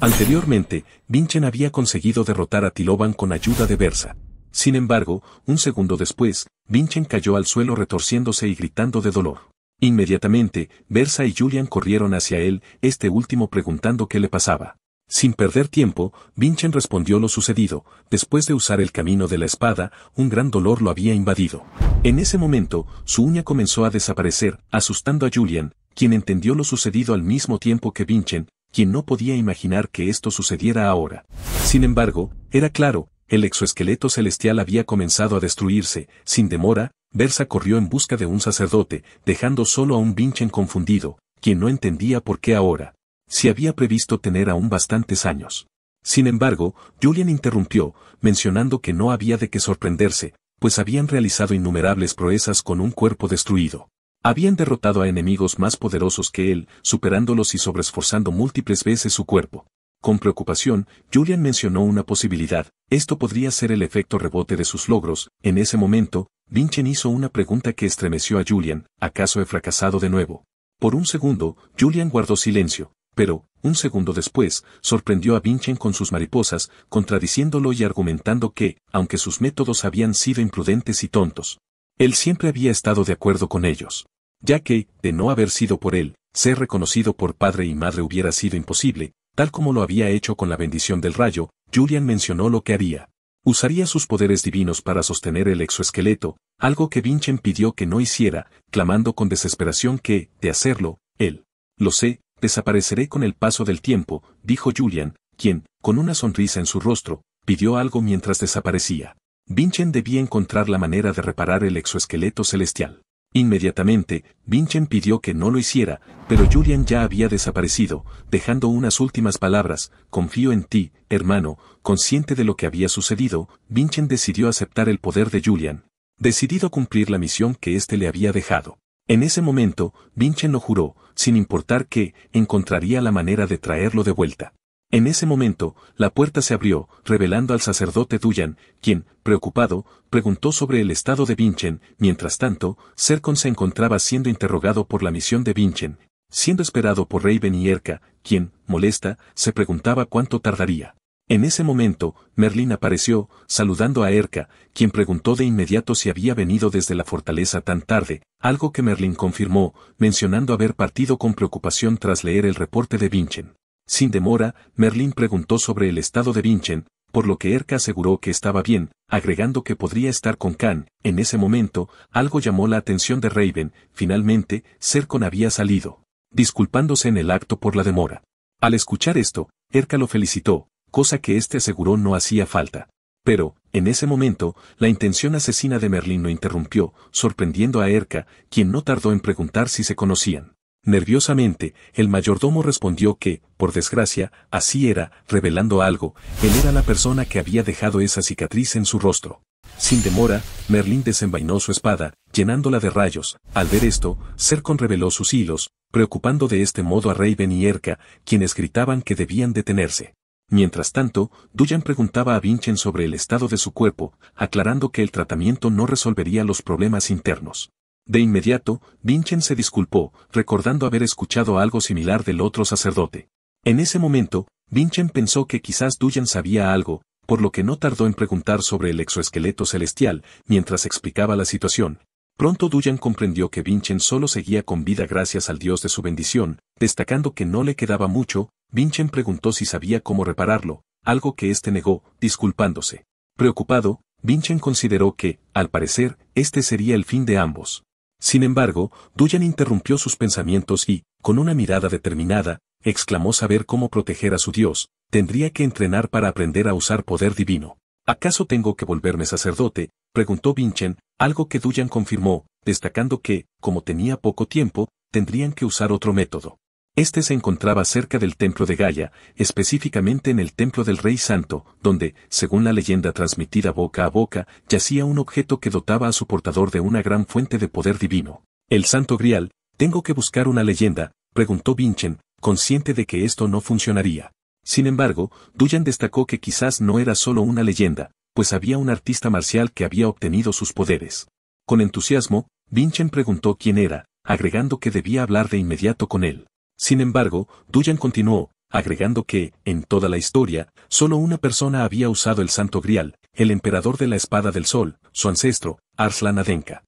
Anteriormente, Vinchen había conseguido derrotar a Tilovan con ayuda de Versa. Sin embargo, un segundo después, Vinchen cayó al suelo retorciéndose y gritando de dolor. Inmediatamente, Versa y Julian corrieron hacia él, este último preguntando qué le pasaba. Sin perder tiempo, Vinchen respondió lo sucedido. Después de usar el camino de la espada, un gran dolor lo había invadido. En ese momento, su uña comenzó a desaparecer, asustando a Julian, quien entendió lo sucedido al mismo tiempo que Vinchen, quien no podía imaginar que esto sucediera ahora. Sin embargo, era claro, el exoesqueleto celestial había comenzado a destruirse. Sin demora, Versa corrió en busca de un sacerdote, dejando solo a un Vinchen confundido, quien no entendía por qué ahora. Si había previsto tener aún bastantes años. Sin embargo, Julian interrumpió, mencionando que no había de qué sorprenderse, pues habían realizado innumerables proezas con un cuerpo destruido. Habían derrotado a enemigos más poderosos que él, superándolos y sobreesforzando múltiples veces su cuerpo. Con preocupación, Julian mencionó una posibilidad. Esto podría ser el efecto rebote de sus logros. En ese momento, Vinchen hizo una pregunta que estremeció a Julian. ¿Acaso he fracasado de nuevo? Por un segundo, Julian guardó silencio, pero, un segundo después, sorprendió a Vinchen con sus mariposas, contradiciéndolo y argumentando que, aunque sus métodos habían sido imprudentes y tontos, él siempre había estado de acuerdo con ellos. Ya que, de no haber sido por él, ser reconocido por padre y madre hubiera sido imposible, tal como lo había hecho con la bendición del rayo. Julian mencionó lo que haría. Usaría sus poderes divinos para sostener el exoesqueleto, algo que Vinchen pidió que no hiciera, clamando con desesperación que, de hacerlo, él. Lo sé, desapareceré con el paso del tiempo, dijo Julian, quien, con una sonrisa en su rostro, pidió algo mientras desaparecía. Vinchen debía encontrar la manera de reparar el exoesqueleto celestial. Inmediatamente, Vinchen pidió que no lo hiciera, pero Julian ya había desaparecido, dejando unas últimas palabras: confío en ti, hermano. Consciente de lo que había sucedido, Vinchen decidió aceptar el poder de Julian, decidido a cumplir la misión que éste le había dejado. En ese momento, Vinchen lo juró, sin importar que, encontraría la manera de traerlo de vuelta. En ese momento, la puerta se abrió, revelando al sacerdote Duyan, quien, preocupado, preguntó sobre el estado de Vinchen. Mientras tanto, Serkon se encontraba siendo interrogado por la misión de Vinchen, siendo esperado por Raven y Erka, quien, molesta, se preguntaba cuánto tardaría. En ese momento, Merlin apareció, saludando a Erka, quien preguntó de inmediato si había venido desde la fortaleza tan tarde, algo que Merlin confirmó, mencionando haber partido con preocupación tras leer el reporte de Vinchen. Sin demora, Merlin preguntó sobre el estado de Vinchen, por lo que Erka aseguró que estaba bien, agregando que podría estar con Khan. En ese momento, algo llamó la atención de Raven. Finalmente, Serkon había salido, disculpándose en el acto por la demora. Al escuchar esto, Erka lo felicitó, cosa que éste aseguró no hacía falta. Pero, en ese momento, la intención asesina de Merlin lo interrumpió, sorprendiendo a Erka, quien no tardó en preguntar si se conocían. Nerviosamente, el mayordomo respondió que, por desgracia, así era, revelando algo: él era la persona que había dejado esa cicatriz en su rostro. Sin demora, Merlin desenvainó su espada, llenándola de rayos. Al ver esto, Serkon reveló sus hilos, preocupando de este modo a Raven y Erka, quienes gritaban que debían detenerse. Mientras tanto, Duyan preguntaba a Vinchen sobre el estado de su cuerpo, aclarando que el tratamiento no resolvería los problemas internos. De inmediato, Vinchen se disculpó, recordando haber escuchado algo similar del otro sacerdote. En ese momento, Vinchen pensó que quizás Duyan sabía algo, por lo que no tardó en preguntar sobre el exoesqueleto celestial, mientras explicaba la situación. Pronto Duyan comprendió que Vinchen solo seguía con vida gracias al dios de su bendición, destacando que no le quedaba mucho. Vinchen preguntó si sabía cómo repararlo, algo que éste negó, disculpándose. Preocupado, Vinchen consideró que, al parecer, este sería el fin de ambos. Sin embargo, Duyan interrumpió sus pensamientos y, con una mirada determinada, exclamó saber cómo proteger a su dios. Tendría que entrenar para aprender a usar poder divino. ¿Acaso tengo que volverme sacerdote?, preguntó Vinchen, algo que Duyan confirmó, destacando que, como tenía poco tiempo, tendrían que usar otro método. Este se encontraba cerca del templo de Gaia, específicamente en el templo del Rey Santo, donde, según la leyenda transmitida boca a boca, yacía un objeto que dotaba a su portador de una gran fuente de poder divino. El Santo Grial. ¿Tengo que buscar una leyenda?, preguntó Vinchen, consciente de que esto no funcionaría. Sin embargo, Duyan destacó que quizás no era solo una leyenda, pues había un artista marcial que había obtenido sus poderes. Con entusiasmo, Vinchen preguntó quién era, agregando que debía hablar de inmediato con él. Sin embargo, Duyan continuó, agregando que, en toda la historia, solo una persona había usado el Santo Grial, el emperador de la Espada del Sol, su ancestro, Arslan Adenka.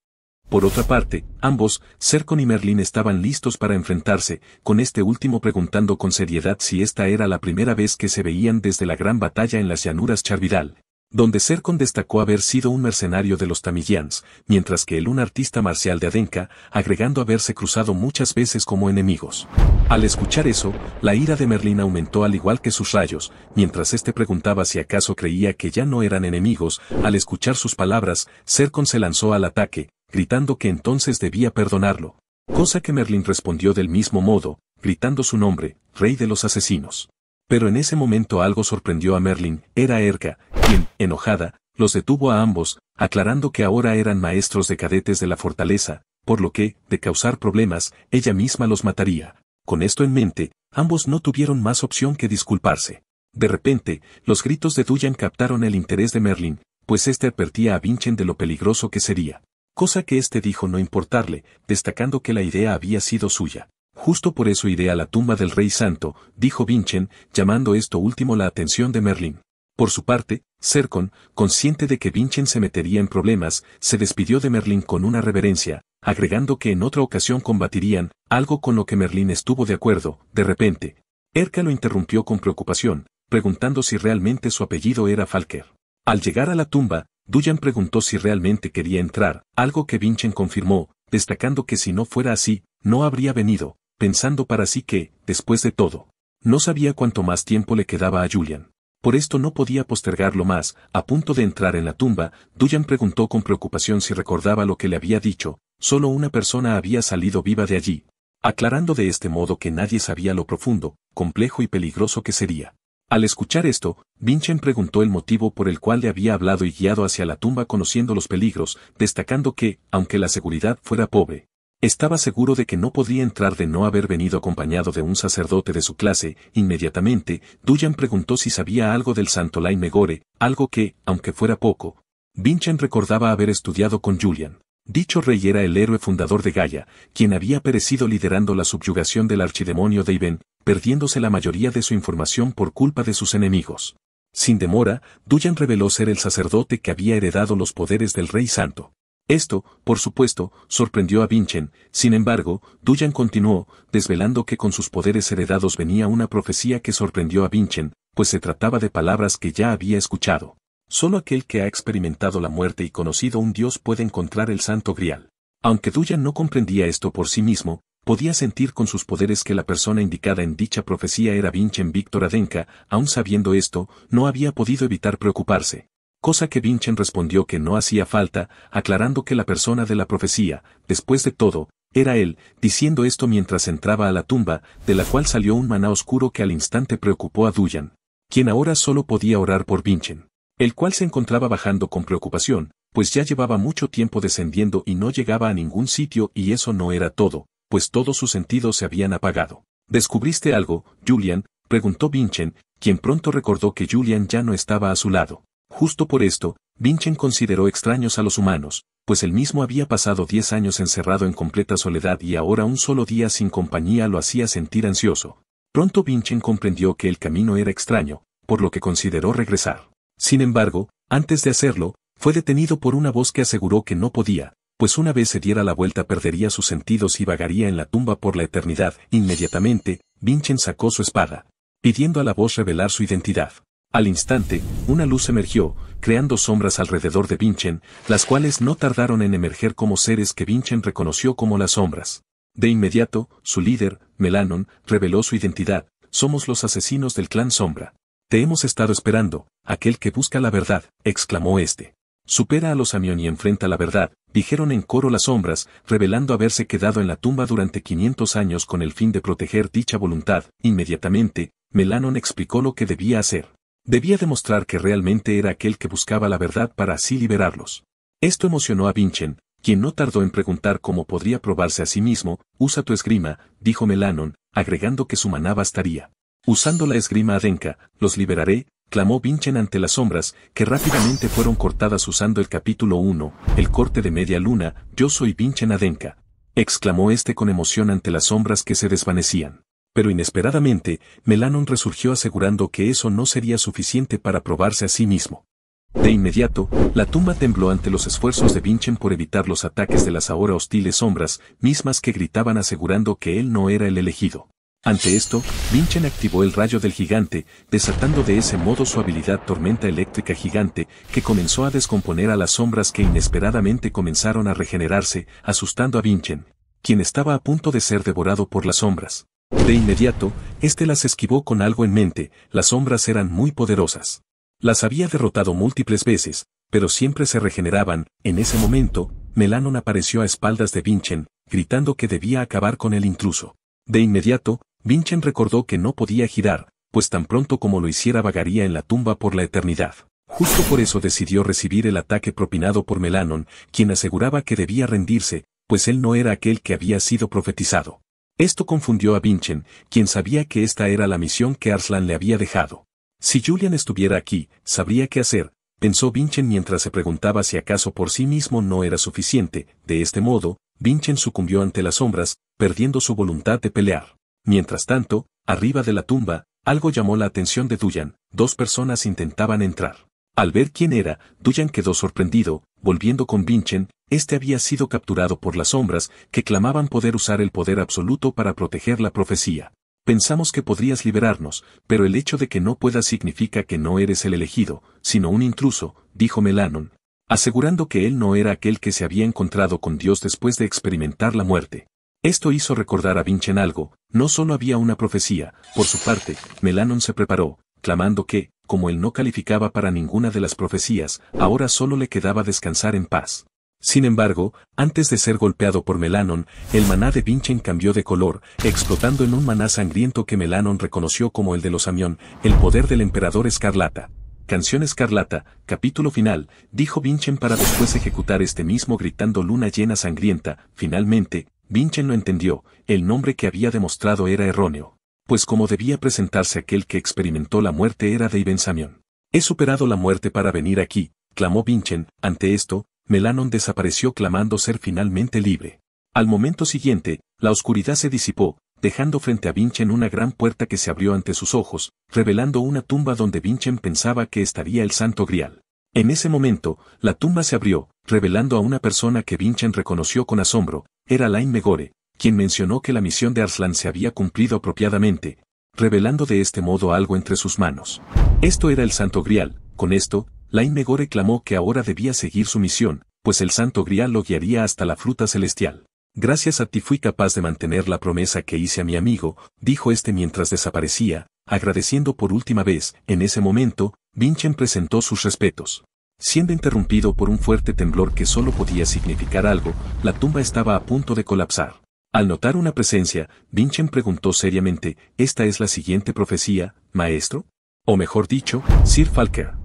Por otra parte, ambos, Serkon y Merlin estaban listos para enfrentarse, con este último preguntando con seriedad si esta era la primera vez que se veían desde la gran batalla en las llanuras Charvidal, donde Serkon destacó haber sido un mercenario de los Tamillans, mientras que él un artista marcial de Adenka, agregando haberse cruzado muchas veces como enemigos. Al escuchar eso, la ira de Merlin aumentó al igual que sus rayos, mientras este preguntaba si acaso creía que ya no eran enemigos. Al escuchar sus palabras, Serkon se lanzó al ataque, gritando que entonces debía perdonarlo. Cosa que Merlin respondió del mismo modo, gritando su nombre, Rey de los Asesinos. Pero en ese momento algo sorprendió a Merlin, era Erka, quien, enojada, los detuvo a ambos, aclarando que ahora eran maestros de cadetes de la fortaleza, por lo que, de causar problemas, ella misma los mataría. Con esto en mente, ambos no tuvieron más opción que disculparse. De repente, los gritos de Duyan captaron el interés de Merlin, pues este advertía a Vinchen de lo peligroso que sería. Cosa que este dijo no importarle, destacando que la idea había sido suya. Justo por eso iré a la tumba del Rey Santo, dijo Vinchen, llamando esto último la atención de Merlin. Por su parte, Serkon, consciente de que Vinchen se metería en problemas, se despidió de Merlin con una reverencia, agregando que en otra ocasión combatirían, algo con lo que Merlin estuvo de acuerdo. De repente, Erka lo interrumpió con preocupación, preguntando si realmente su apellido era Falker. Al llegar a la tumba, Duyan preguntó si realmente quería entrar, algo que Vinchen confirmó, destacando que si no fuera así, no habría venido, pensando para sí que, después de todo, no sabía cuánto más tiempo le quedaba a Julian. Por esto no podía postergarlo más. A punto de entrar en la tumba, Duyan preguntó con preocupación si recordaba lo que le había dicho, solo una persona había salido viva de allí, aclarando de este modo que nadie sabía lo profundo, complejo y peligroso que sería. Al escuchar esto, Vinchen preguntó el motivo por el cual le había hablado y guiado hacia la tumba conociendo los peligros, destacando que, aunque la seguridad fuera pobre, estaba seguro de que no podría entrar de no haber venido acompañado de un sacerdote de su clase. Inmediatamente, Duyan preguntó si sabía algo del Santo Lain Megore, algo que, aunque fuera poco, Vinchen recordaba haber estudiado con Julian. Dicho rey era el héroe fundador de Gaia, quien había perecido liderando la subyugación del archidemonio Deiven, perdiéndose la mayoría de su información por culpa de sus enemigos. Sin demora, Duyan reveló ser el sacerdote que había heredado los poderes del Rey Santo. Esto, por supuesto, sorprendió a Vinchen. Sin embargo, Duyan continuó, desvelando que con sus poderes heredados venía una profecía que sorprendió a Vinchen, pues se trataba de palabras que ya había escuchado. Solo aquel que ha experimentado la muerte y conocido un Dios puede encontrar el Santo Grial. Aunque Duyan no comprendía esto por sí mismo, podía sentir con sus poderes que la persona indicada en dicha profecía era Vinchen Víctor Adenka. Aun sabiendo esto, no había podido evitar preocuparse. Cosa que Vinchen respondió que no hacía falta, aclarando que la persona de la profecía, después de todo, era él, diciendo esto mientras entraba a la tumba, de la cual salió un maná oscuro que al instante preocupó a Duyan, quien ahora solo podía orar por Vinchen, el cual se encontraba bajando con preocupación, pues ya llevaba mucho tiempo descendiendo y no llegaba a ningún sitio. Y eso no era todo, pues todos sus sentidos se habían apagado. ¿Descubriste algo, Julian?, preguntó Vinchen, quien pronto recordó que Julian ya no estaba a su lado. Justo por esto, Vinchen consideró extraños a los humanos, pues él mismo había pasado 10 años encerrado en completa soledad y ahora un solo día sin compañía lo hacía sentir ansioso. Pronto Vinchen comprendió que el camino era extraño, por lo que consideró regresar. Sin embargo, antes de hacerlo, fue detenido por una voz que aseguró que no podía, pues una vez se diera la vuelta perdería sus sentidos y vagaría en la tumba por la eternidad. Inmediatamente, Vinchen sacó su espada, pidiendo a la voz revelar su identidad. Al instante, una luz emergió, creando sombras alrededor de Vinchen, las cuales no tardaron en emerger como seres que Vinchen reconoció como las sombras. De inmediato, su líder, Melanon, reveló su identidad: somos los asesinos del clan Sombra. Te hemos estado esperando, aquel que busca la verdad, exclamó este. Supera a los Amión y enfrenta la verdad, dijeron en coro las sombras, revelando haberse quedado en la tumba durante 500 años con el fin de proteger dicha voluntad. Inmediatamente, Melanon explicó lo que debía hacer. Debía demostrar que realmente era aquel que buscaba la verdad para así liberarlos. Esto emocionó a Vinchen, quien no tardó en preguntar cómo podría probarse a sí mismo. Usa tu esgrima, dijo Melanon, agregando que su maná bastaría. Usando la esgrima Adenka, los liberaré, clamó Vinchen ante las sombras, que rápidamente fueron cortadas usando el capítulo 1, el corte de media luna. Yo soy Vinchen Adenka, exclamó este con emoción ante las sombras que se desvanecían. Pero inesperadamente, Melanon resurgió asegurando que eso no sería suficiente para probarse a sí mismo. De inmediato, la tumba tembló ante los esfuerzos de Vincent por evitar los ataques de las ahora hostiles sombras, mismas que gritaban asegurando que él no era el elegido. Ante esto, Vincent activó el rayo del gigante, desatando de ese modo su habilidad tormenta eléctrica gigante, que comenzó a descomponer a las sombras que inesperadamente comenzaron a regenerarse, asustando a Vincent, quien estaba a punto de ser devorado por las sombras. De inmediato, este las esquivó con algo en mente, las sombras eran muy poderosas. Las había derrotado múltiples veces, pero siempre se regeneraban. En ese momento, Melanon apareció a espaldas de Vincent, gritando que debía acabar con el intruso. De inmediato, Vincent recordó que no podía girar, pues tan pronto como lo hiciera vagaría en la tumba por la eternidad. Justo por eso decidió recibir el ataque propinado por Melanon, quien aseguraba que debía rendirse, pues él no era aquel que había sido profetizado. Esto confundió a Vincent, quien sabía que esta era la misión que Arslan le había dejado. Si Julian estuviera aquí, sabría qué hacer, pensó Vincent mientras se preguntaba si acaso por sí mismo no era suficiente. De este modo, Vincent sucumbió ante las sombras, perdiendo su voluntad de pelear. Mientras tanto, arriba de la tumba, algo llamó la atención de Duyan. Dos personas intentaban entrar. Al ver quién era, Duyan quedó sorprendido, volviendo con Vincent. Este había sido capturado por las sombras, que clamaban poder usar el poder absoluto para proteger la profecía. Pensamos que podrías liberarnos, pero el hecho de que no puedas significa que no eres el elegido, sino un intruso, dijo Melanon, asegurando que él no era aquel que se había encontrado con Dios después de experimentar la muerte. Esto hizo recordar a Vincent algo, no solo había una profecía. Por su parte, Melanon se preparó, clamando que, como él no calificaba para ninguna de las profecías, ahora solo le quedaba descansar en paz. Sin embargo, antes de ser golpeado por Melanon, el maná de Vincent cambió de color, explotando en un maná sangriento que Melanon reconoció como el de los Amión, el poder del Emperador Escarlata. Canción Escarlata, capítulo final, dijo Vincent para después ejecutar este mismo gritando luna llena sangrienta. Finalmente, Vincent lo entendió, el nombre que había demostrado era erróneo, pues como debía presentarse aquel que experimentó la muerte era de Ibn Samión. He superado la muerte para venir aquí, clamó Vincent. Ante esto, Melanon desapareció clamando ser finalmente libre. Al momento siguiente, la oscuridad se disipó, dejando frente a Vincent una gran puerta que se abrió ante sus ojos, revelando una tumba donde Vincent pensaba que estaría el Santo Grial. En ese momento, la tumba se abrió, revelando a una persona que Vincent reconoció con asombro. Era Lain Megore, quien mencionó que la misión de Arslan se había cumplido apropiadamente, revelando de este modo algo entre sus manos. Esto era el Santo Grial. Con esto, Lain Megore clamó que ahora debía seguir su misión, pues el Santo Grial lo guiaría hasta la fruta celestial. Gracias a ti fui capaz de mantener la promesa que hice a mi amigo, dijo este mientras desaparecía, agradeciendo por última vez. En ese momento, Vincent presentó sus respetos. Siendo interrumpido por un fuerte temblor que solo podía significar algo, la tumba estaba a punto de colapsar. Al notar una presencia, Vincent preguntó seriamente, ¿esta es la siguiente profecía, maestro? O mejor dicho, Sir Falker.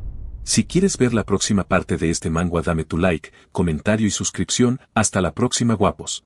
Si quieres ver la próxima parte de este manga dame tu like, comentario y suscripción. Hasta la próxima guapos.